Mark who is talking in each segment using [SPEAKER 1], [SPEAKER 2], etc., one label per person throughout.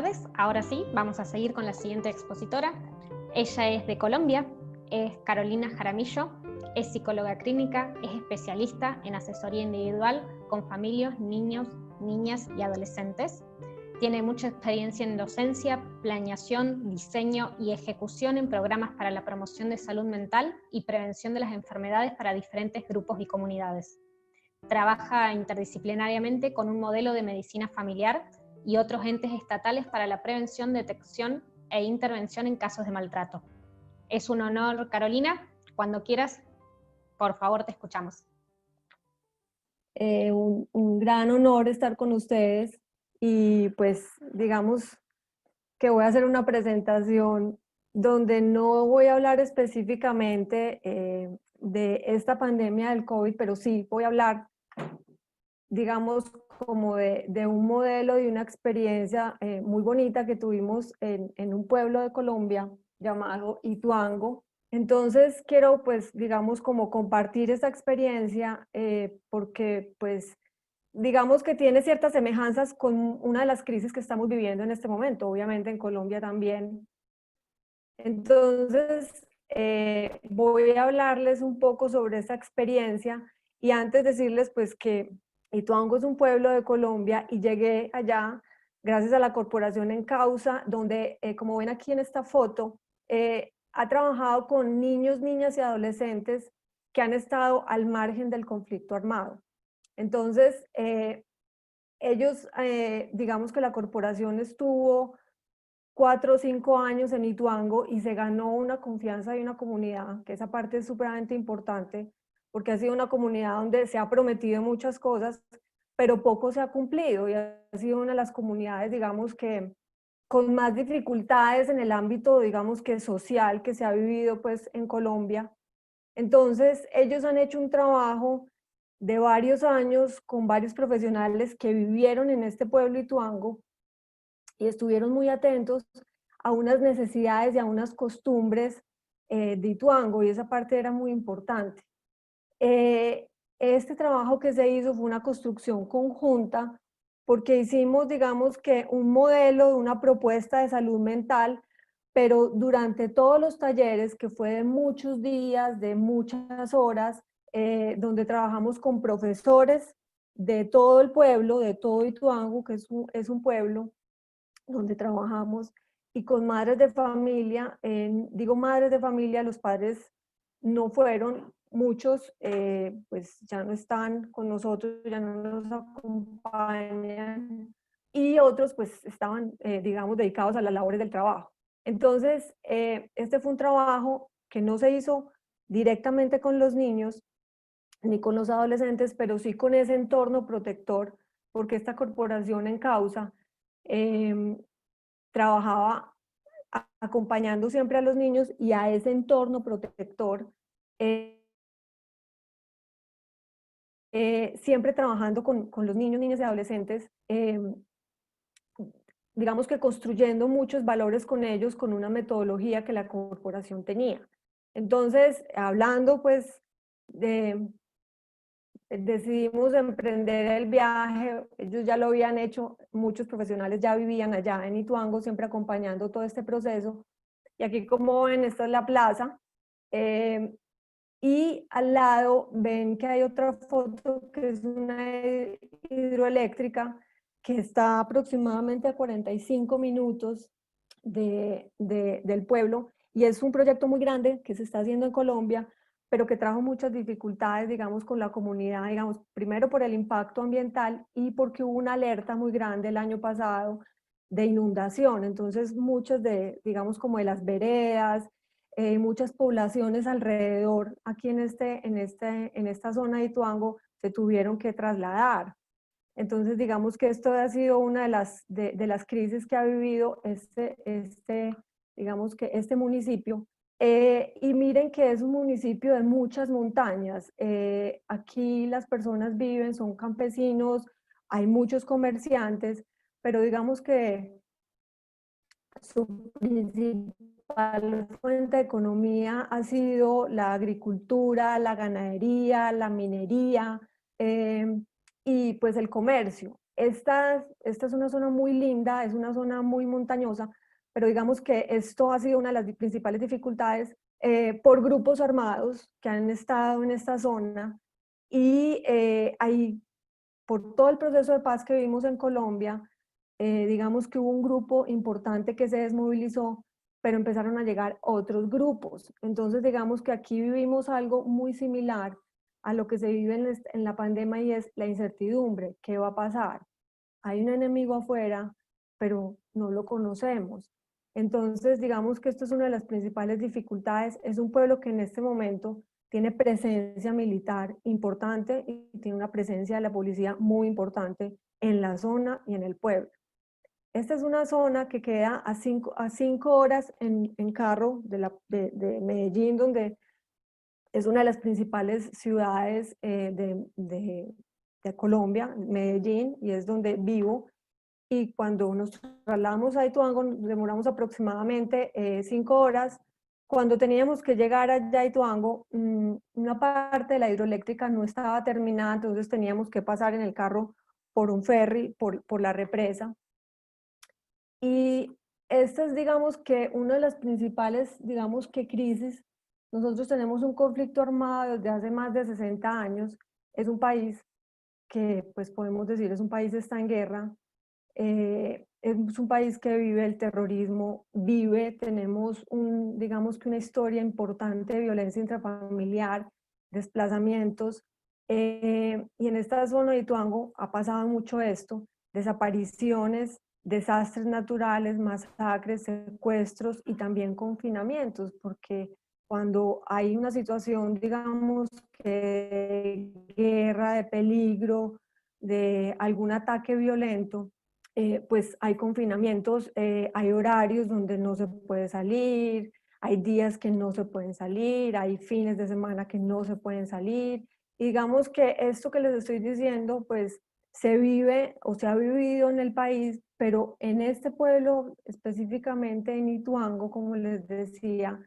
[SPEAKER 1] tardes. Ahora sí, vamos a seguir con la siguiente expositora. Ella es de Colombia, es Carolina Jaramillo, es psicóloga clínica, es especialista en asesoría individual con familias, niños, niñas y adolescentes. Tiene mucha experiencia en docencia, planeación, diseño y ejecución en programas para la promoción de salud mental y prevención de las enfermedades para diferentes grupos y comunidades. Trabaja interdisciplinariamente con un modelo de medicina familiar y otros entes estatales para la prevención, detección e intervención en casos de maltrato. Es un honor, Carolina. Cuando quieras, por favor, te escuchamos.
[SPEAKER 2] Un gran honor estar con ustedes y pues digamos que voy a hacer una presentación donde no voy a hablar específicamente de esta pandemia del COVID, pero sí voy a hablar, digamos, como de un modelo, de una experiencia muy bonita que tuvimos en un pueblo de Colombia llamado Ituango. Entonces quiero, pues, digamos, como compartir esta experiencia porque, pues, digamos que tiene ciertas semejanzas con una de las crisis que estamos viviendo en este momento, obviamente en Colombia también. Entonces, voy a hablarles un poco sobre esta experiencia y antes decirles pues que Ituango es un pueblo de Colombia y llegué allá gracias a la corporación En Causa, donde como ven aquí en esta foto, ha trabajado con niños, niñas y adolescentes que han estado al margen del conflicto armado. Entonces, ellos, digamos que la corporación estuvo 4 o 5 años en Ituango y se ganó una confianza de una comunidad, que esa parte es supremamente importante, porque ha sido una comunidad donde se ha prometido muchas cosas, pero poco se ha cumplido y ha sido una de las comunidades, digamos que con más dificultades en el ámbito, digamos que social que se ha vivido pues en Colombia. Entonces ellos han hecho un trabajo de varios años con varios profesionales que vivieron en este pueblo Ituango y estuvieron muy atentos a unas necesidades y a unas costumbres de Ituango, y esa parte era muy importante. Este trabajo que se hizo fue una construcción conjunta porque hicimos, digamos que un modelo de una propuesta de salud mental, pero durante todos los talleres, que fue de muchos días, de muchas horas, donde trabajamos con profesores de todo el pueblo, de todo Ituango, que es un pueblo, donde trabajamos, y con madres de familia. Digo madres de familia, los padres no fueron, muchos pues ya no están con nosotros, ya no nos acompañan, y otros pues estaban, digamos, dedicados a las labores del trabajo. Entonces, este fue un trabajo que no se hizo directamente con los niños ni con los adolescentes, pero sí con ese entorno protector, porque esta corporación En Causa eh, trabajaba acompañando siempre a los niños y a ese entorno protector, siempre trabajando con los niños, niñas y adolescentes, digamos que construyendo muchos valores con ellos, con una metodología que la corporación tenía. Entonces, hablando pues de, decidimos emprender el viaje. Ellos ya lo habían hecho, muchos profesionales ya vivían allá en Ituango, siempre acompañando todo este proceso. Y aquí, como ven, esta es la plaza. Y al lado ven que hay otra foto que es una hidroeléctrica que está aproximadamente a 45 minutos del pueblo, y es un proyecto muy grande que se está haciendo en Colombia, pero que trajo muchas dificultades, digamos, con la comunidad, digamos, primero por el impacto ambiental y porque hubo una alerta muy grande el año pasado de inundación. Entonces muchas de, digamos, como de las veredas, muchas poblaciones alrededor, aquí en esta zona de Ituango, se tuvieron que trasladar. Entonces, digamos que esto ha sido una de las crisis que ha vivido digamos que este municipio. Y miren que es un municipio de muchas montañas. Aquí las personas viven, son campesinos, hay muchos comerciantes, pero digamos que su principal fuente de economía ha sido la agricultura, la ganadería, la minería y pues el comercio. esta es una zona muy linda, es una zona muy montañosa, pero digamos que esto ha sido una de las principales dificultades por grupos armados que han estado en esta zona y hay, por todo el proceso de paz que vivimos en Colombia, digamos que hubo un grupo importante que se desmovilizó, pero empezaron a llegar otros grupos. Entonces digamos que aquí vivimos algo muy similar a lo que se vive en la pandemia y es la incertidumbre. ¿Qué va a pasar? Hay un enemigo afuera, pero no lo conocemos. Entonces, digamos que esto es una de las principales dificultades. Es un pueblo que en este momento tiene presencia militar importante y tiene una presencia de la policía muy importante en la zona y en el pueblo. Esta es una zona que queda a cinco horas en carro de Medellín, donde es una de las principales ciudades de Colombia, Medellín, y es donde vivo. Y cuando nos trasladamos a Ituango, nos demoramos aproximadamente 5 horas. Cuando teníamos que llegar allá a Ituango, una parte de la hidroeléctrica no estaba terminada, entonces teníamos que pasar en el carro por un ferry, por la represa. Y esta es, digamos que, una de las principales, digamos que crisis. Nosotros tenemos un conflicto armado desde hace más de 60 años. Es un país que, pues podemos decir, es un país que está en guerra. Es un país que vive el terrorismo, tenemos digamos que una historia importante de violencia intrafamiliar, desplazamientos, y en esta zona de Ituango ha pasado mucho esto, desapariciones, desastres naturales, masacres, secuestros y también confinamientos, porque cuando hay una situación, digamos, que de guerra, de peligro, de algún ataque violento, pues hay confinamientos, hay horarios donde no se puede salir, hay días que no se pueden salir, hay fines de semana que no se pueden salir. Y digamos que esto que les estoy diciendo, pues se vive o se ha vivido en el país, pero en este pueblo, específicamente en Ituango, como les decía,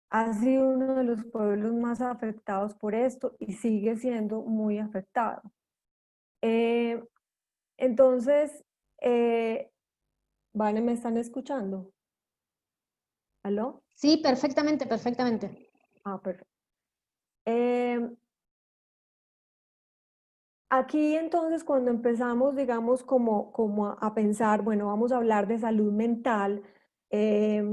[SPEAKER 2] ha sido uno de los pueblos más afectados por esto y sigue siendo muy afectado. Eh, entonces, eh, Vale, ¿me están escuchando? ¿Aló?
[SPEAKER 1] Sí, perfectamente, perfectamente.
[SPEAKER 2] Ah, perfecto. Eh, Aquí entonces cuando empezamos, digamos, como a pensar, bueno, vamos a hablar de salud mental, eh,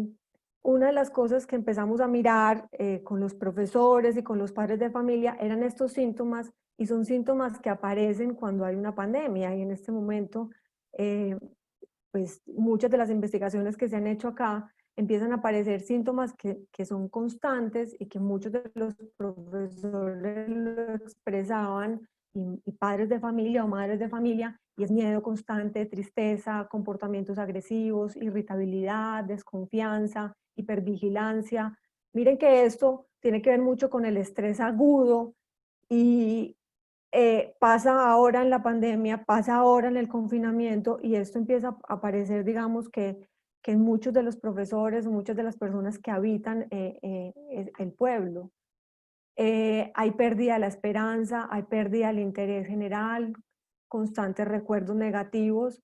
[SPEAKER 2] una de las cosas que empezamos a mirar con los profesores y con los padres de familia eran estos síntomas, y son síntomas que aparecen cuando hay una pandemia, y en este momento eh, pues muchas de las investigaciones que se han hecho acá empiezan a aparecer síntomas que son constantes y que muchos de los profesores lo expresaban, y padres de familia o madres de familia, y es miedo constante, tristeza, comportamientos agresivos, irritabilidad, desconfianza, hipervigilancia. Miren que esto tiene que ver mucho con el estrés agudo, y pasa ahora en la pandemia, pasa ahora en el confinamiento, y esto empieza a aparecer, digamos que en muchos de los profesores, muchas de las personas que habitan el pueblo. Hay pérdida de la esperanza, hay pérdida del interés general, constantes recuerdos negativos,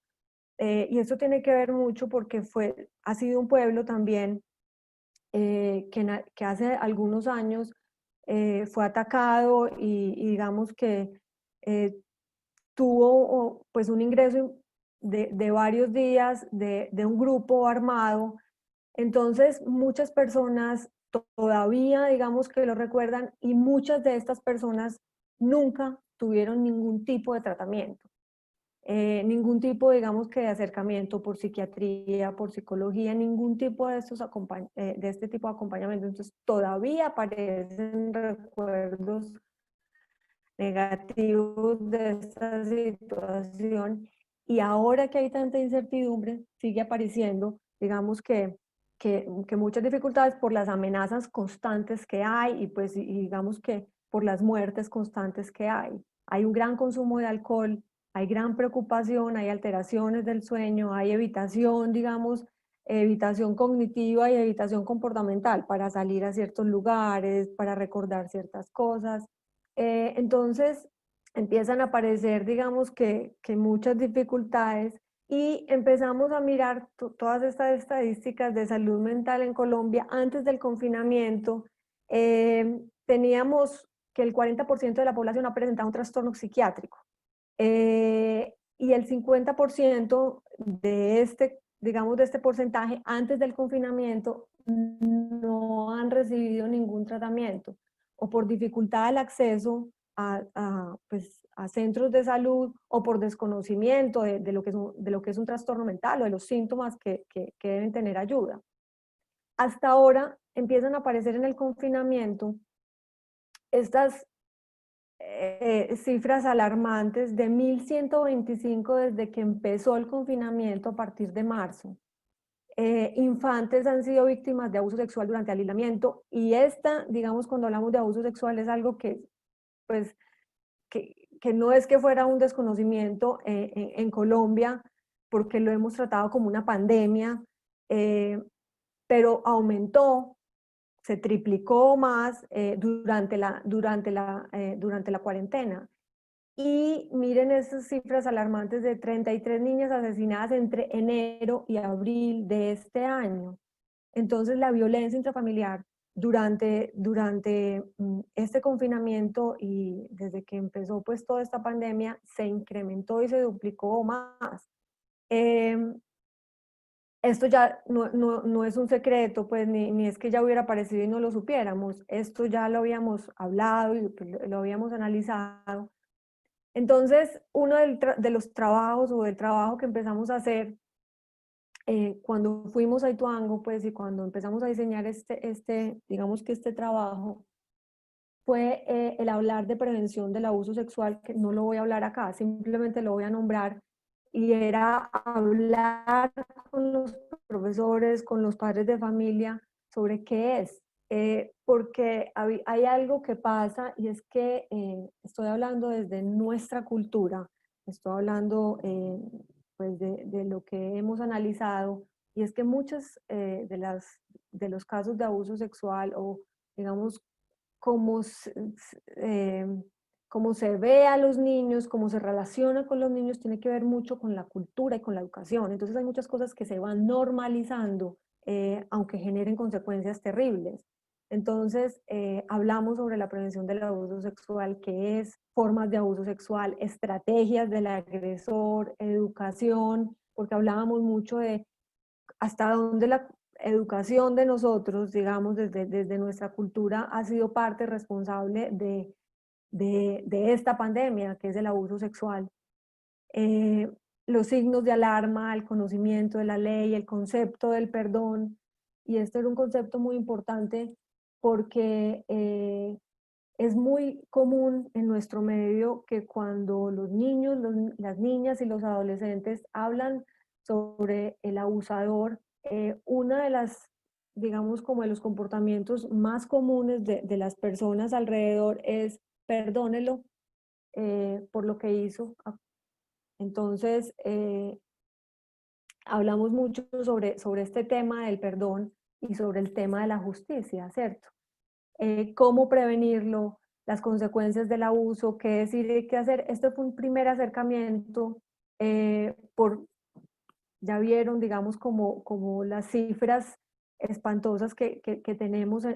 [SPEAKER 2] y esto tiene que ver mucho porque ha sido un pueblo también que hace algunos años fue atacado y digamos que tuvo pues un ingreso de varios días de un grupo armado. Entonces muchas personas todavía digamos que lo recuerdan, y muchas de estas personas nunca tuvieron ningún tipo de tratamiento. Ningún tipo, digamos que de acercamiento por psiquiatría, por psicología, ningún tipo de este tipo de acompañamiento. Entonces todavía aparecen recuerdos negativos de esta situación, y ahora que hay tanta incertidumbre sigue apareciendo, digamos que muchas dificultades por las amenazas constantes que hay, y pues y digamos que por las muertes constantes que hay. Hay un gran consumo de alcohol, hay gran preocupación, hay alteraciones del sueño, hay evitación, digamos, evitación cognitiva y evitación comportamental para salir a ciertos lugares, para recordar ciertas cosas. Entonces, empiezan a aparecer, digamos que muchas dificultades y empezamos a mirar todas estas estadísticas de salud mental en Colombia antes del confinamiento. Teníamos que el 40% de la población ha presentado un trastorno psiquiátrico y el 50% de este, digamos, de este porcentaje antes del confinamiento no han recibido ningún tratamiento o por dificultad al acceso pues, a centros de salud o por desconocimiento de lo que es un trastorno mental o de los síntomas que deben tener ayuda. Hasta ahora empiezan a aparecer en el confinamiento estas cifras alarmantes de 1.125 desde que empezó el confinamiento a partir de marzo. Infantes han sido víctimas de abuso sexual durante el aislamiento y digamos, cuando hablamos de abuso sexual es algo que, pues, que no es que fuera un desconocimiento en Colombia, porque lo hemos tratado como una pandemia, pero aumentó, se triplicó más durante la cuarentena. Y miren esas cifras alarmantes de 33 niñas asesinadas entre enero y abril de este año. Entonces la violencia intrafamiliar durante este confinamiento y desde que empezó pues toda esta pandemia se incrementó y se duplicó más. Esto ya no es un secreto, pues ni es que ya hubiera aparecido y no lo supiéramos. Esto ya lo habíamos hablado y lo habíamos analizado. Entonces, uno de los trabajos o del trabajo que empezamos a hacer cuando fuimos a Ituango, pues, y cuando empezamos a diseñar digamos que este trabajo, fue el hablar de prevención del abuso sexual, que no lo voy a hablar acá, simplemente lo voy a nombrar, y era hablar con los profesores, con los padres de familia, sobre qué es. Porque hay algo que pasa y es que estoy hablando desde nuestra cultura, estoy hablando pues de lo que hemos analizado, y es que muchos de los casos de abuso sexual o digamos cómo cómo se ve a los niños, cómo se relaciona con los niños, tiene que ver mucho con la cultura y con la educación. Entonces hay muchas cosas que se van normalizando, aunque generen consecuencias terribles. Entonces, hablamos sobre la prevención del abuso sexual, qué es, formas de abuso sexual, estrategias del agresor, educación, porque hablábamos mucho de hasta dónde la educación de nosotros, digamos, desde nuestra cultura, ha sido parte responsable de esta pandemia, que es el abuso sexual. Los signos de alarma, el conocimiento de la ley, el concepto del perdón, y este era un concepto muy importante porque es muy común en nuestro medio que cuando los niños, las niñas y los adolescentes hablan sobre el abusador, una de las, digamos, como de los comportamientos más comunes de las personas alrededor es perdónelo por lo que hizo. Entonces, hablamos mucho sobre este tema del perdón y sobre el tema de la justicia, ¿cierto? Cómo prevenirlo, las consecuencias del abuso, qué decir y qué hacer. Este fue un primer acercamiento ya vieron, digamos, como las cifras espantosas que tenemos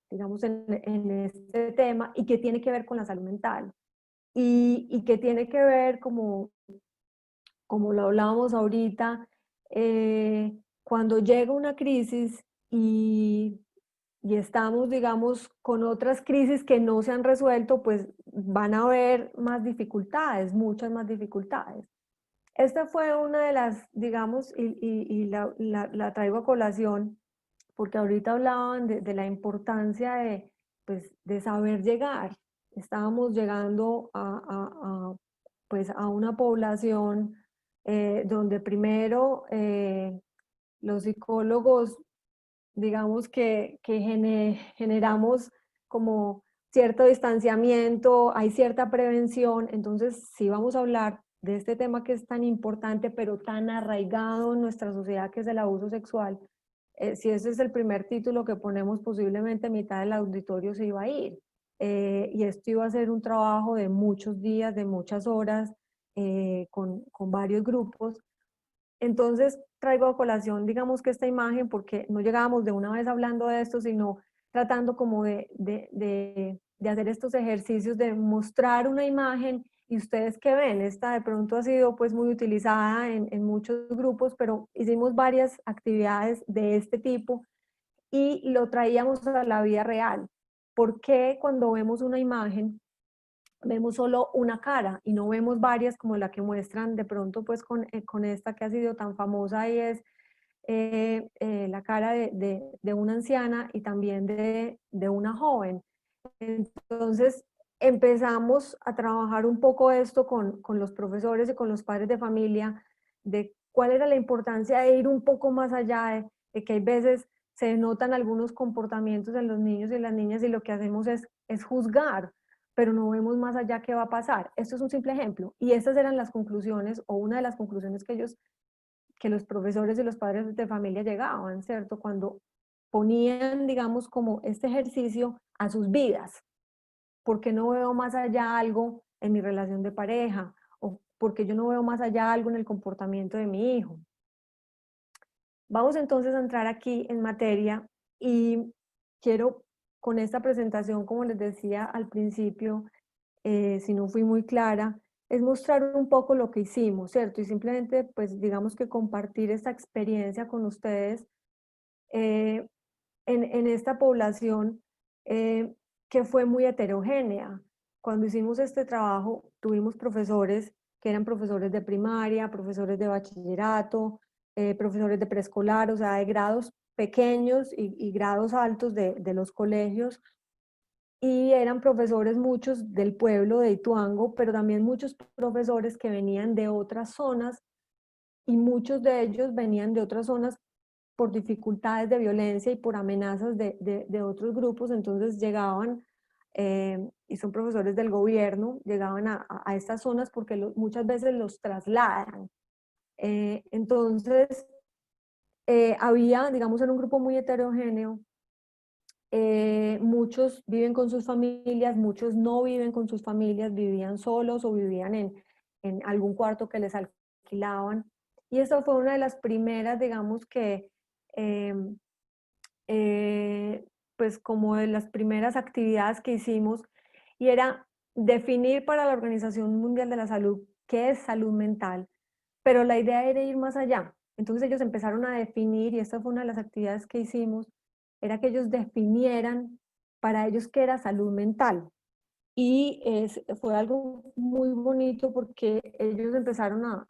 [SPEAKER 2] digamos, en este tema y que tiene que ver con la salud mental y que tiene que ver como lo hablábamos ahorita, cuando llega una crisis y estamos, digamos, con otras crisis que no se han resuelto, pues van a haber más dificultades, muchas más dificultades. Esta fue una de las, digamos, y la traigo a colación, porque ahorita hablaban de la importancia pues, de saber llegar. Estábamos llegando pues, a una población donde primero los psicólogos, digamos que generamos como cierto distanciamiento, hay cierta prevención, entonces si vamos a hablar de este tema que es tan importante, pero tan arraigado en nuestra sociedad, que es el abuso sexual, si ese es el primer título que ponemos, posiblemente mitad del auditorio se iba a ir. y esto iba a ser un trabajo de muchos días, de muchas horas, con varios grupos. Entonces traigo a colación, digamos que esta imagen, porque no llegábamos de una vez hablando de esto, sino tratando como de hacer estos ejercicios de mostrar una imagen y ustedes qué ven. Esta de pronto ha sido pues muy utilizada en muchos grupos, pero hicimos varias actividades de este tipo y lo traíamos a la vida real. ¿Por qué cuando vemos una imagen vemos solo una cara y no vemos varias como la que muestran de pronto pues con esta que ha sido tan famosa y es la cara de una anciana y también de una joven? Entonces empezamos a trabajar un poco esto con los profesores y con los padres de familia, de cuál era la importancia de ir un poco más allá, de que hay veces se notan algunos comportamientos en los niños y las niñas y lo que hacemos es juzgar, pero no vemos más allá qué va a pasar. Esto es un simple ejemplo. Y estas eran las conclusiones, o una de las conclusiones que los profesores y los padres de familia llegaban, ¿cierto? Cuando ponían, digamos, como este ejercicio a sus vidas. ¿Por qué no veo más allá algo en mi relación de pareja? ¿O porque yo no veo más allá algo en el comportamiento de mi hijo? Vamos entonces a entrar aquí en materia y quiero con esta presentación, como les decía al principio, si no fui muy clara, es mostrar un poco lo que hicimos, ¿cierto? Y simplemente, pues digamos que compartir esta experiencia con ustedes eh, en esta población eh, que fue muy heterogénea. Cuando hicimos este trabajo, tuvimos profesores que eran profesores de primaria, profesores de bachillerato, profesores de preescolar, o sea, de grados pequeños y grados altos de los colegios, y eran profesores muchos del pueblo de Ituango, pero también muchos profesores que venían de otras zonas y muchos de ellos venían de otras zonas por dificultades de violencia y por amenazas de otros grupos, entonces llegaban, y son profesores del gobierno, llegaban a estas zonas porque muchas veces los trasladan. Entonces, había, digamos, en un grupo muy heterogéneo, muchos viven con sus familias, muchos no viven con sus familias, vivían solos o vivían en algún cuarto que les alquilaban. Y esa fue una de las primeras, digamos que, eh, pues como de las primeras actividades que hicimos, y era definir para la Organización Mundial de la Salud qué es salud mental, pero la idea era ir más allá. Entonces ellos empezaron a definir, y esta fue una de las actividades que hicimos, era que ellos definieran para ellos qué era salud mental. Y fue algo muy bonito porque ellos empezaron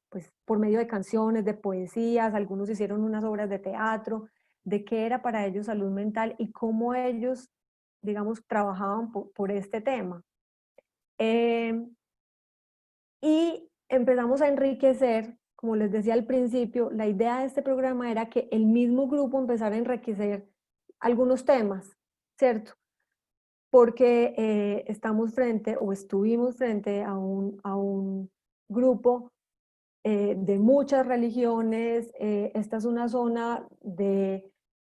[SPEAKER 2] pues por medio de canciones, de poesías, algunos hicieron unas obras de teatro, de qué era para ellos salud mental y cómo ellos, digamos, trabajaban por este tema. Y empezamos a enriquecer, como les decía al principio, la idea de este programa era que el mismo grupo empezara a enriquecer algunos temas, ¿cierto? Porque estamos frente o estuvimos frente a un grupo de muchas religiones. Esta es una zona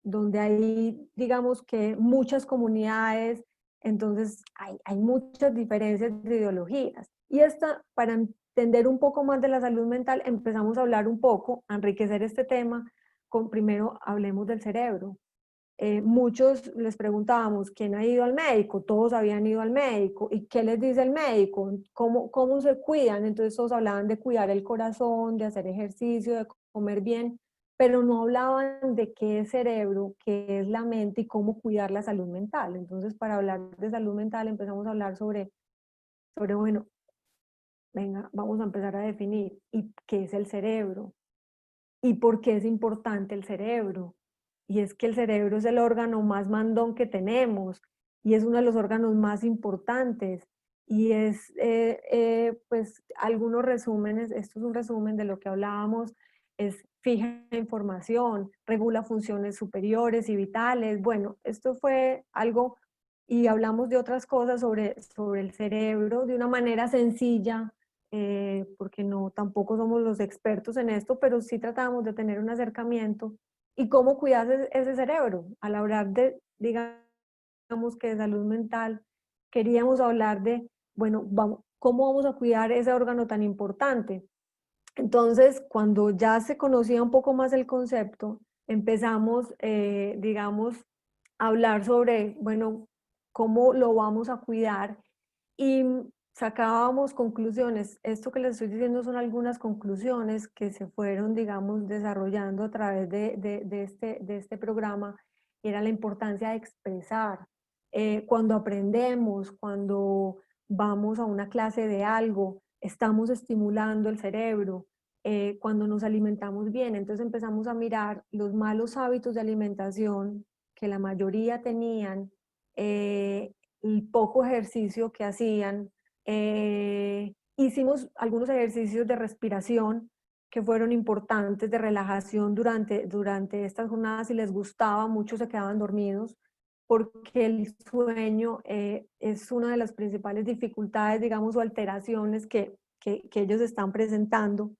[SPEAKER 2] donde hay, digamos que, muchas comunidades, entonces hay muchas diferencias de ideologías. Y esta, para entender un poco más de la salud mental, empezamos a hablar un poco, a enriquecer este tema, primero hablemos del cerebro. Muchos les preguntábamos, ¿quién ha ido al médico? Todos habían ido al médico. ¿Y qué les dice el médico? ¿Cómo se cuidan? Entonces todos hablaban de cuidar el corazón, de hacer ejercicio, de comer bien, pero no hablaban de qué es cerebro, qué es la mente y cómo cuidar la salud mental. Entonces, para hablar de salud mental empezamos a hablar bueno, venga, vamos a empezar a definir ¿y qué es el cerebro? ¿Y por qué es importante el cerebro? Y es que el cerebro es el órgano más mandón que tenemos y es uno de los órganos más importantes. Y pues, algunos resúmenes, esto es un resumen de lo que hablábamos, es fija información, regula funciones superiores y vitales. Bueno, esto fue algo, y hablamos de otras cosas sobre el cerebro de una manera sencilla, porque no, tampoco somos los expertos en esto, pero sí tratamos de tener un acercamiento y cómo cuidar ese cerebro. Al hablar de, digamos que de salud mental, queríamos hablar de, bueno, ¿cómo vamos a cuidar ese órgano tan importante? Entonces, cuando ya se conocía un poco más el concepto, empezamos, digamos, a hablar sobre, bueno, cómo lo vamos a cuidar y sacábamos conclusiones. Esto que les estoy diciendo son algunas conclusiones que se fueron, digamos, desarrollando a través de este programa. Era la importancia de expresar. Cuando aprendemos, cuando vamos a una clase de algo, estamos estimulando el cerebro. Cuando nos alimentamos bien, entonces empezamos a mirar los malos hábitos de alimentación que la mayoría tenían, el poco ejercicio que hacían. Hicimos algunos ejercicios de respiración que fueron importantes, de relajación durante estas jornadas. Si les gustaba, muchos se quedaban dormidos porque el sueño es una de las principales dificultades, digamos, o alteraciones que ellos están presentando.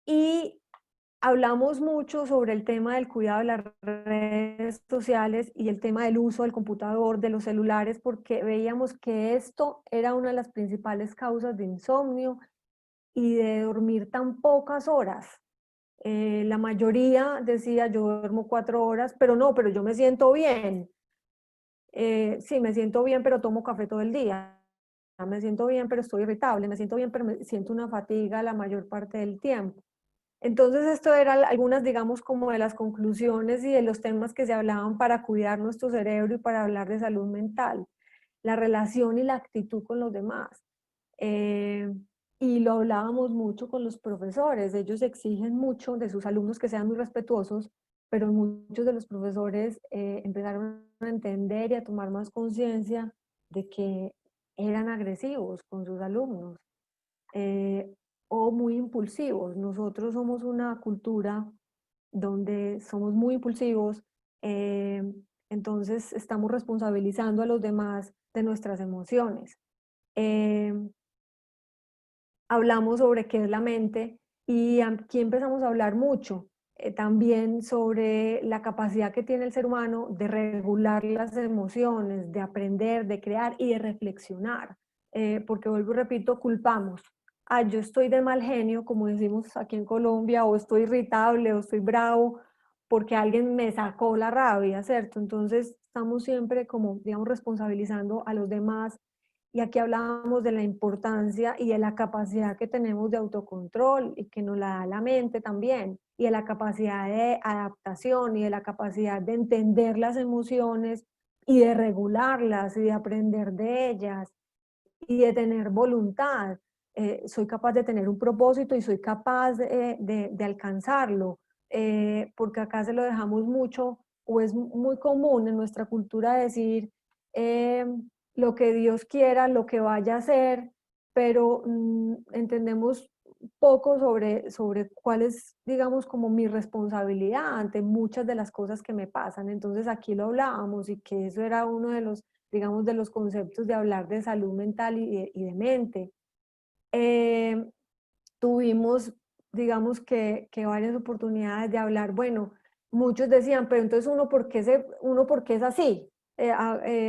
[SPEAKER 2] Y hablamos mucho sobre el tema del cuidado de las redes sociales y el tema del uso del computador, de los celulares, porque veíamos que esto era una de las principales causas de insomnio y de dormir tan pocas horas. La mayoría decía, yo duermo 4 horas, pero yo me siento bien. Sí, me siento bien, pero tomo café todo el día. Me siento bien, pero estoy irritable. Me siento bien, pero me siento una fatiga la mayor parte del tiempo. Entonces, esto eran algunas, digamos, como de las conclusiones y de los temas que se hablaban para cuidar nuestro cerebro y para hablar de salud mental, la relación y la actitud con los demás. Y lo hablábamos mucho con los profesores. Ellos exigen mucho de sus alumnos que sean muy respetuosos, pero muchos de los profesores empezaron a entender y a tomar más conciencia de que eran agresivos con sus alumnos. O muy impulsivos. Nosotros somos una cultura donde somos muy impulsivos, eh, entonces estamos responsabilizando a los demás de nuestras emociones. Eh, Hablamos sobre qué es la mente y aquí empezamos a hablar mucho también sobre la capacidad que tiene el ser humano de regular las emociones, de aprender, de crear y de reflexionar. Porque vuelvo y repito, culpamos. Ah, yo estoy de mal genio, como decimos aquí en Colombia, o estoy irritable, o estoy bravo, porque alguien me sacó la rabia, ¿cierto? Entonces estamos siempre como, digamos, responsabilizando a los demás y aquí hablábamos de la importancia y de la capacidad que tenemos de autocontrol y que nos la da la mente también, y de la capacidad de adaptación y de la capacidad de entender las emociones y de regularlas y de aprender de ellas y de tener voluntad. Soy capaz de tener un propósito y soy capaz de alcanzarlo, porque acá se lo dejamos mucho, o es muy común en nuestra cultura decir lo que Dios quiera, lo que vaya a hacer, pero entendemos poco sobre cuál es, digamos, como mi responsabilidad ante muchas de las cosas que me pasan. Entonces aquí lo hablábamos y que eso era uno de los, digamos, de los conceptos de hablar de salud mental y de mente. Eh, Tuvimos, digamos que varias oportunidades de hablar, bueno, muchos decían, pero entonces uno porque es así,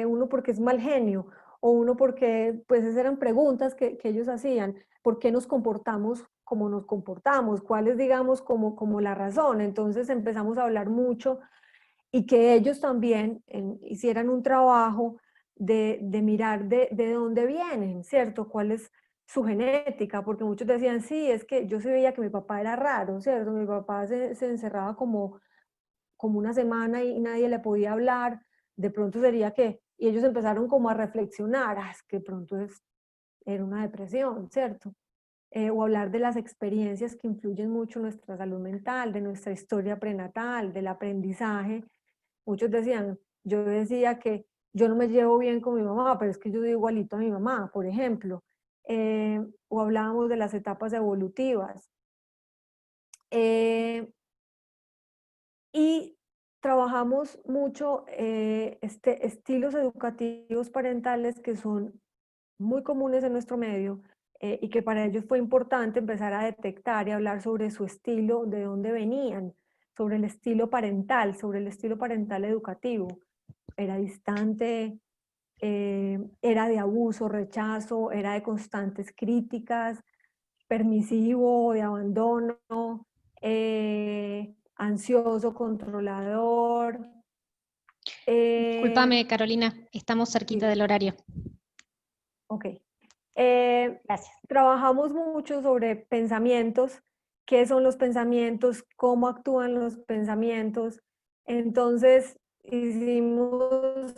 [SPEAKER 2] uno porque es mal genio, o uno porque, pues esas eran preguntas que ellos hacían, ¿por qué nos comportamos como nos comportamos? ¿Cuál es, digamos, como la razón? Entonces empezamos a hablar mucho y que ellos también hicieran un trabajo de mirar de dónde vienen, ¿cierto? ¿Cuál es su genética? Porque muchos decían, sí, es que yo sí veía que mi papá era raro, ¿cierto? Mi papá se encerraba como una semana y nadie le podía hablar, de pronto sería que, y ellos empezaron como a reflexionar, es que de pronto era una depresión, ¿cierto? O hablar de las experiencias que influyen mucho en nuestra salud mental, de nuestra historia prenatal, del aprendizaje. Muchos decían, yo decía que yo no me llevo bien con mi mamá, pero es que yo soy igualito a mi mamá, por ejemplo. O hablábamos de las etapas evolutivas. Y trabajamos mucho estilos educativos parentales que son muy comunes en nuestro medio y que para ellos fue importante empezar a detectar y hablar sobre su estilo, de dónde venían, sobre el estilo parental educativo. era distante, era de abuso, rechazo, era de constantes críticas, permisivo, de abandono, ansioso, controlador.
[SPEAKER 1] Discúlpame, Carolina, estamos cerquita del horario.
[SPEAKER 2] Ok.
[SPEAKER 1] Gracias.
[SPEAKER 2] Trabajamos mucho sobre pensamientos, qué son los pensamientos, cómo actúan los pensamientos. Entonces hicimos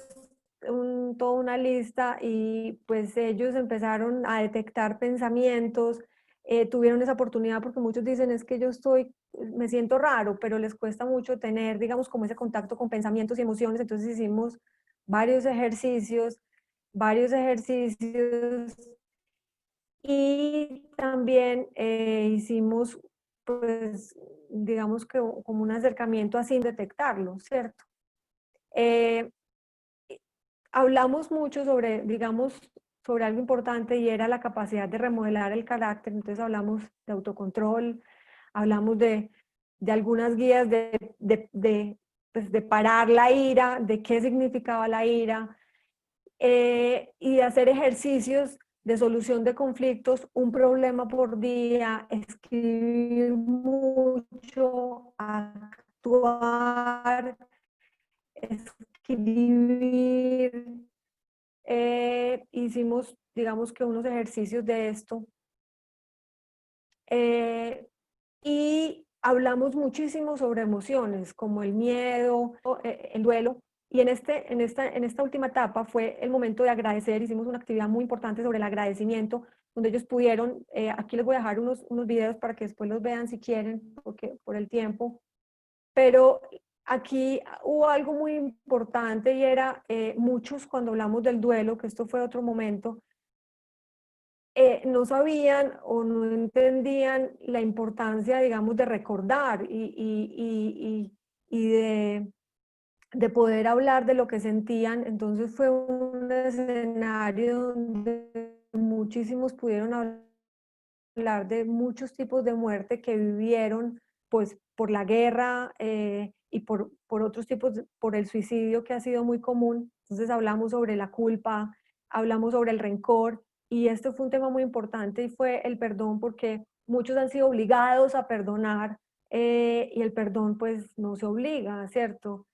[SPEAKER 2] toda una lista y pues ellos empezaron a detectar pensamientos, tuvieron esa oportunidad porque muchos dicen es que yo me siento raro, pero les cuesta mucho tener, digamos, como ese contacto con pensamientos y emociones. Entonces hicimos varios ejercicios y también hicimos, pues, digamos que como un acercamiento así sin detectarlo, ¿cierto? Hablamos mucho sobre, digamos, sobre algo importante y era la capacidad de remodelar el carácter. Entonces hablamos de autocontrol, hablamos de algunas guías pues, de parar la ira, de qué significaba la ira, y de hacer ejercicios de solución de conflictos, un problema por día, escribir mucho, actuar, escribir. Hicimos, digamos que unos ejercicios de esto. Y hablamos muchísimo sobre emociones, como el miedo, el duelo. Y en esta última etapa fue el momento de agradecer. Hicimos una actividad muy importante sobre el agradecimiento, donde ellos pudieron, aquí les voy a dejar unos videos para que después los vean si quieren, porque por el tiempo. Pero aquí hubo algo muy importante y era, muchos cuando hablamos del duelo, que esto fue otro momento, no sabían o no entendían la importancia, digamos, de recordar y de poder hablar de lo que sentían. Entonces fue un escenario donde muchísimos pudieron hablar de muchos tipos de muerte que vivieron, pues, por la guerra y por otros tipos, por el suicidio que ha sido muy común. Entonces hablamos sobre la culpa, hablamos sobre el rencor, y esto fue un tema muy importante y fue el perdón, porque muchos han sido obligados a perdonar, y el perdón pues no se obliga, ¿cierto?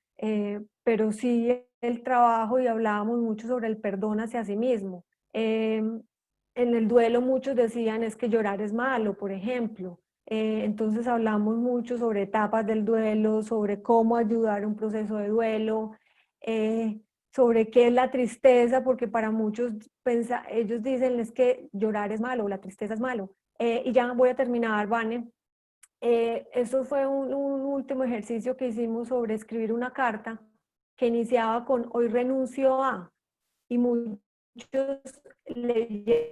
[SPEAKER 2] Pero sí el trabajo, y hablábamos mucho sobre el perdón hacia sí mismo. En el duelo muchos decían es que llorar es malo, por ejemplo. Entonces hablamos mucho sobre etapas del duelo, sobre cómo ayudar a un proceso de duelo, eh, sobre qué es la tristeza, porque para muchos ellos dicen es que llorar es malo, la tristeza es malo. Y ya voy a terminar, Vane. Eso fue un último ejercicio que hicimos sobre escribir una carta que iniciaba con hoy renuncio a, y muchos leyeron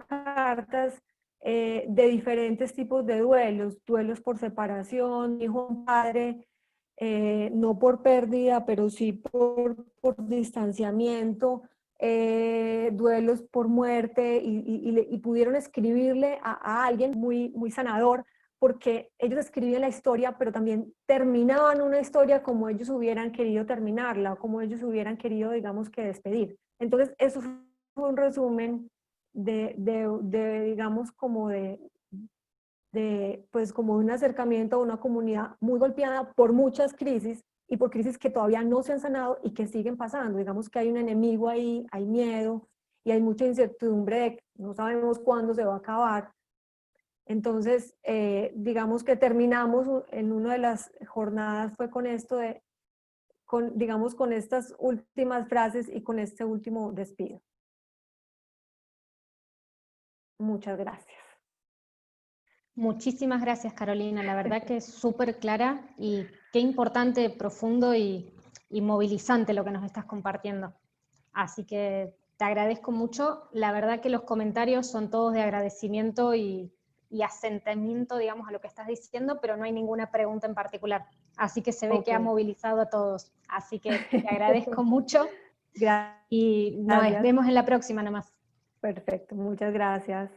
[SPEAKER 2] cartas de diferentes tipos de duelos, duelos por separación, hijo, un padre, no por pérdida, pero sí por distanciamiento, duelos por muerte, y pudieron escribirle a alguien muy, muy sanador, porque ellos escribían la historia, pero también terminaban una historia como ellos hubieran querido terminarla, o como ellos hubieran querido, digamos, que despedir. Entonces, eso fue un resumen digamos, como pues como un acercamiento a una comunidad muy golpeada por muchas crisis, y por crisis que todavía no se han sanado y que siguen pasando. Digamos que hay un enemigo ahí, hay miedo y hay mucha incertidumbre de que no sabemos cuándo se va a acabar. Entonces, digamos que terminamos en una de las jornadas fue con esto digamos, con estas últimas frases y con este último despido. Muchas gracias.
[SPEAKER 1] Muchísimas gracias, Carolina. La verdad que es súper clara y qué importante, profundo y movilizante lo que nos estás compartiendo. Así que te agradezco mucho. La verdad que los comentarios son todos de agradecimiento y asentimiento, digamos, a lo que estás diciendo, pero no hay ninguna pregunta en particular. Así que se ve que ha movilizado a todos. Así que te agradezco mucho.
[SPEAKER 2] Gracias.
[SPEAKER 1] Y nos vemos en la próxima nomás.
[SPEAKER 2] Perfecto, muchas gracias.